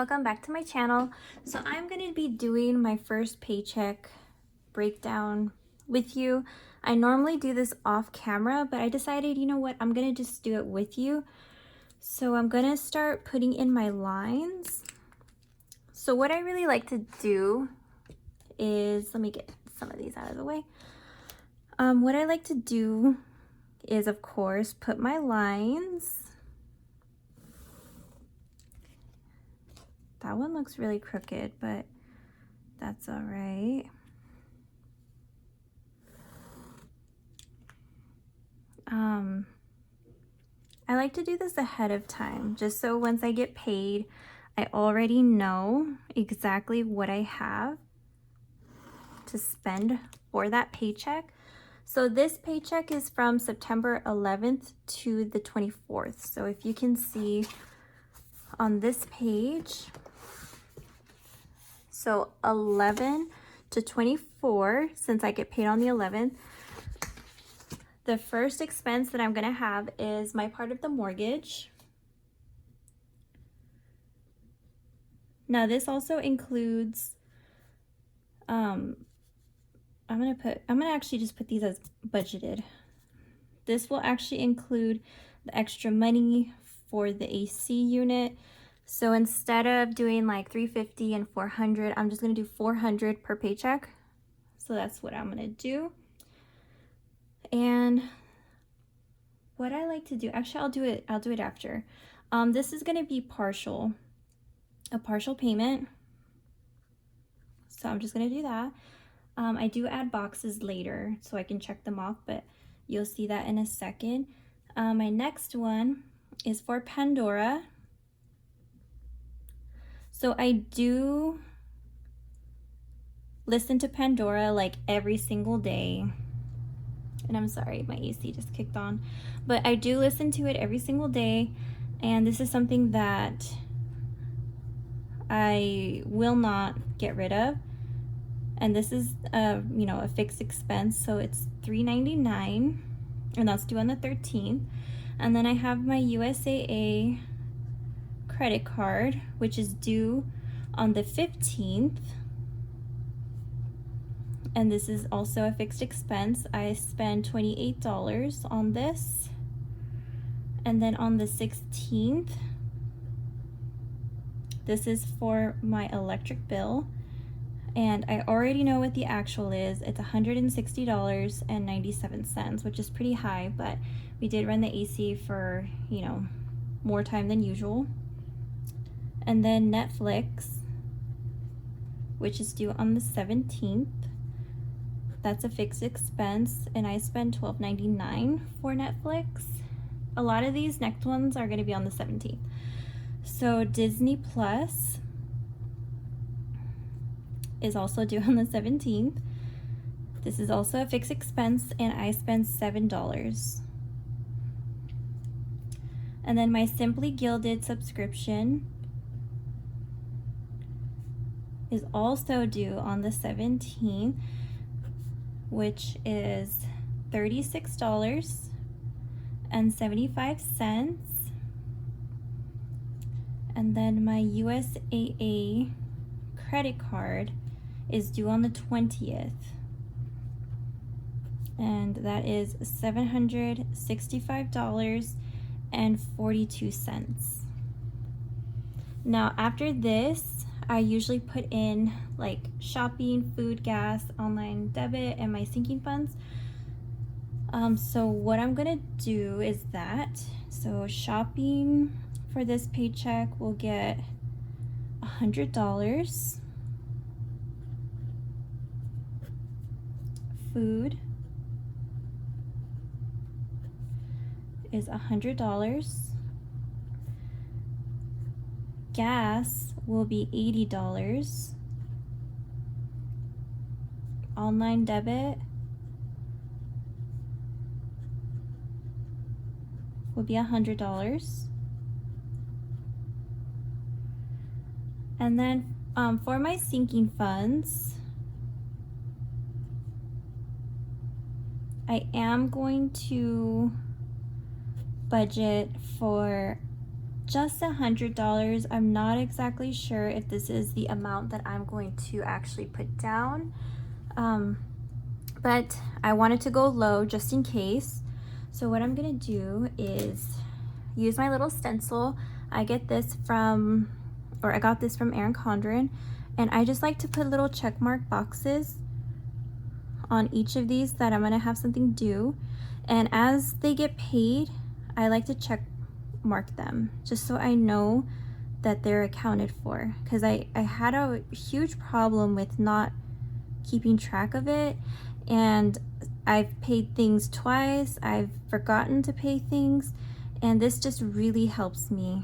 welcome back to my channel. So I'm going to be doing my first paycheck breakdown with you. I normally do this off camera, but I decided, you know what, I'm going to just do it with you. So I'm going to start putting in my lines. So what I really like to do is, let me get some of these out of the way. What I like to do is, of course, put my lines. That one looks really crooked, but that's all right. I like to do this ahead of time, just so once I get paid, I already know exactly what I have to spend for that paycheck. So this paycheck is from September 11th to the 24th. So if you can see on this page, so 11 to 24, since I get paid on the 11th, the first expense that I'm going to have is my part of the mortgage. Now this also includes, I'm going to actually just put these as budgeted. This will actually include the extra money for the AC unit. So instead of doing like $350 and $400, I'm just going to do $400 per paycheck. So that's what I'm going to do. And what I like to do, actually I'll do it after. This is going to be a partial payment. So I'm just going to do that. I do add boxes later so I can check them off, but you'll see that in a second. My next one is for Pandora. So I do listen to Pandora like every single day. And I'm sorry, my AC just kicked on. But I do listen to it every single day. And this is something that I will not get rid of. And this is, you know, a fixed expense. So it's $3.99, and that's due on the 13th. And then I have my USAA credit card, which is due on the 15th. And this is also a fixed expense. I spend $28 on this. And then on the 16th, this is for my electric bill. And I already know what the actual is. It's $160.97, which is pretty high, but we did run the AC for, you know, more time than usual. And then Netflix, which is due on the 17th. That's a fixed expense, and I spend $12.99 for Netflix. A lot of these next ones are going to be on the 17th. So Disney Plus is also due on the 17th. This is also a fixed expense, and I spend $7. And then my Simply Gilded subscription is also due on the 17th, which is $36.75. And then my USAA credit card is due on the 20th. And that is $765.42. Now after this, I usually put in like shopping, food, gas, online debit, and my sinking funds. So what I'm gonna do is that. So shopping for this paycheck will get $100. Food is $100. Gas will be $80. Online debit will be $100. And then for my sinking funds, I am going to budget for just $100. I'm not exactly sure if this is the amount that I'm going to actually put down, but I wanted to go low just in case. So what I'm gonna do is use my little stencil. I got this from Erin Condren, and I just like to put little check mark boxes on each of these that I'm gonna have something due, and as they get paid, I like to check mark them just so I know that they're accounted for, because I had a huge problem with not keeping track of it, and I've paid things twice, I've forgotten to pay things, and this just really helps me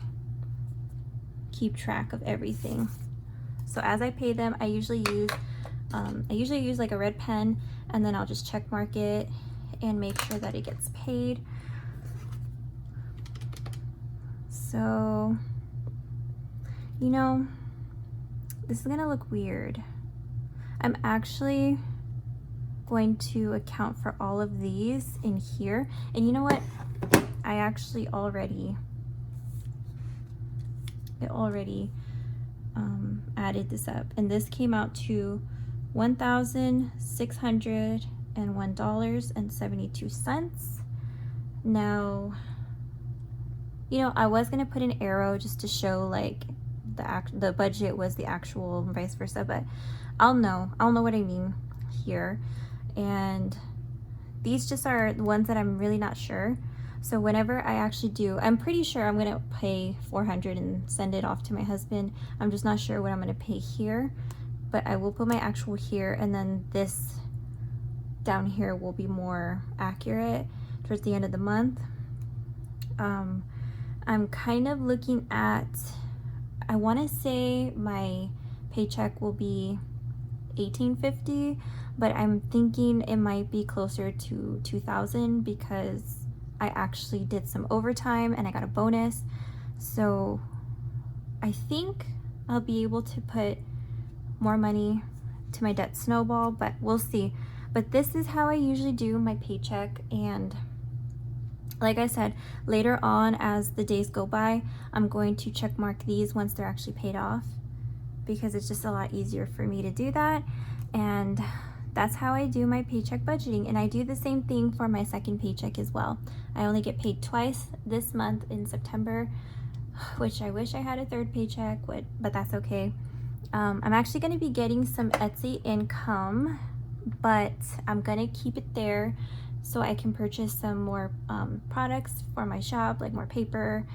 keep track of everything. So as I pay them, I usually use like a red pen, and then I'll just check mark it and make sure that it gets paid. So, you know, this is gonna look weird. I'm actually going to account for all of these in here. And you know what? I actually already added this up, and this came out to $1,601.72. Now, you know, I was gonna put an arrow just to show like the budget was the actual and vice versa, but I'll know what I mean here. And these just are the ones that I'm really not sure. So whenever I actually do, I'm pretty sure I'm gonna pay $400 and send it off to my husband. I'm just not sure what I'm gonna pay here, but I will put my actual here, and then this down here will be more accurate towards the end of the month. I'm kind of looking at, I want to say my paycheck will be $1,850, but I'm thinking it might be closer to $2,000 because I actually did some overtime and I got a bonus. So I think I'll be able to put more money to my debt snowball, but we'll see. But this is how I usually do my paycheck, and like I said, later on as the days go by, I'm going to check mark these once they're actually paid off, because it's just a lot easier for me to do that. And that's how I do my paycheck budgeting. And I do the same thing for my second paycheck as well. I only get paid twice this month in September, which I wish I had a third paycheck, but that's okay. I'm actually going to be getting some Etsy income, but I'm going to keep it there so I can purchase some more products for my shop, like more paper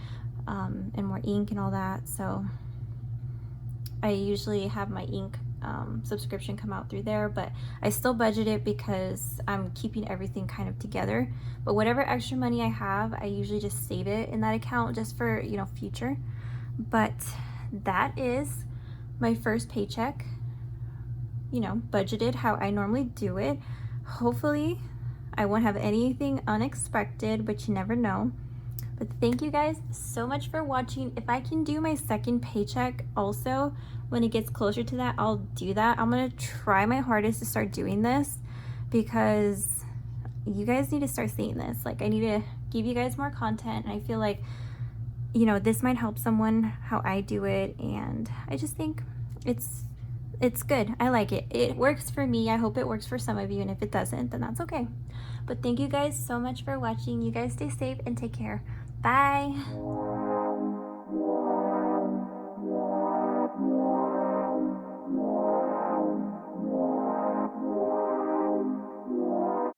and more ink and all that. So I usually have my ink subscription come out through there, but I still budget it because I'm keeping everything kind of together. But whatever extra money I have, I usually just save it in that account just for, you know, future. But that is my first paycheck, you know, budgeted how I normally do it. Hopefully I won't have anything unexpected, but you never know. But thank you guys so much for watching. If I can do my second paycheck also when it gets closer to that, I'll do that. I'm gonna try my hardest to start doing this because you guys need to start seeing this. Like, I need to give you guys more content, and I feel like, you know, this might help someone how I do it, and I just think it's good. I like it. It works for me. I hope it works for some of you, and if it doesn't, then that's okay. But thank you guys so much for watching. You guys stay safe and take care. Bye.